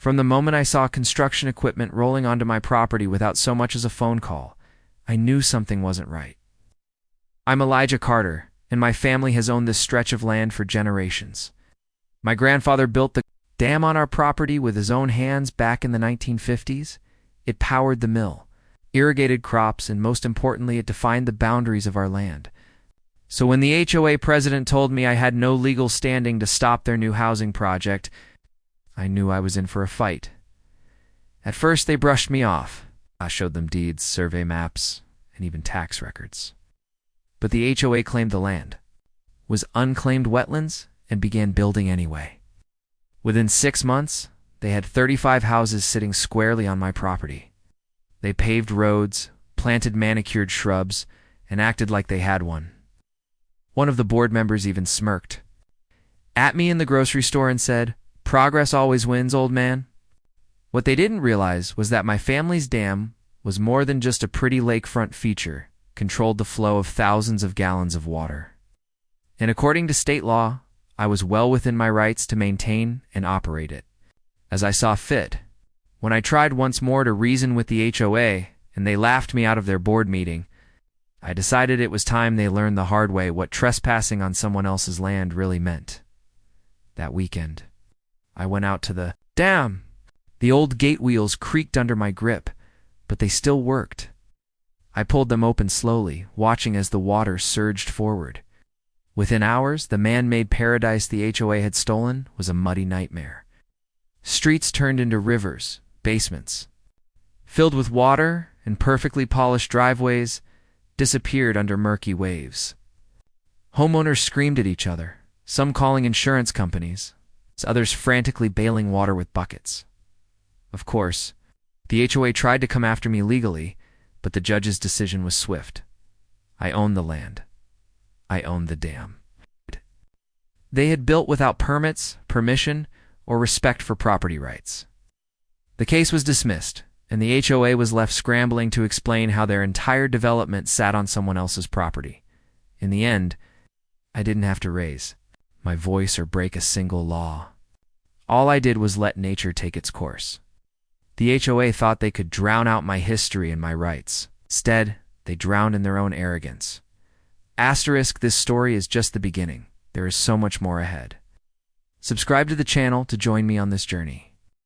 From the moment I saw construction equipment rolling onto my property without so much as a phone call, I knew something wasn't right. I'm Elijah Carter, and my family has owned this stretch of land for generations. My grandfather built the dam on our property with his own hands back in the 1950s. It powered the mill, irrigated crops, and most importantly, it defined the boundaries of our land. So when the HOA president told me I had no legal standing to stop their new housing project, I knew I was in for a fight. At first, they brushed me off. I showed them deeds, survey maps, and even tax records. But the HOA claimed the land was unclaimed wetlands and began building anyway. Within 6 months, they had 35 houses sitting squarely on my property. They paved roads, planted manicured shrubs, and acted like they had one. One of the board members even smirked at me in the grocery store and said, "Progress always wins, old man." What they didn't realize was that my family's dam was more than just a pretty lakefront feature, controlled the flow of thousands of gallons of water. And according to state law, I was well within my rights to maintain and operate it as I saw fit. When I tried once more to reason with the HOA and they laughed me out of their board meeting, I decided it was time they learned the hard way what trespassing on someone else's land really meant. That weekend, I went out to the dam. The old gate wheels creaked under my grip, but they still worked. I pulled them open slowly, watching as the water surged forward. Within hours, the man-made paradise the HOA had stolen was a muddy nightmare. Streets turned into rivers, basements, filled with water, and perfectly polished driveways disappeared under murky waves. Homeowners screamed at each other, some calling insurance companies, others frantically bailing water with buckets. Of course, the HOA tried to come after me legally, but the judge's decision was swift. I owned the land. I owned the dam. They had built without permits, permission, or respect for property rights. The case was dismissed, and the HOA was left scrambling to explain how their entire development sat on someone else's property. In the end, I didn't have to raise my voice or break a single law. All I did was let nature take its course. The HOA thought they could drown out my history and my rights. Instead, they drowned in their own arrogance. Asterisk, this story is just the beginning. There is so much more ahead. Subscribe to the channel to join me on this journey.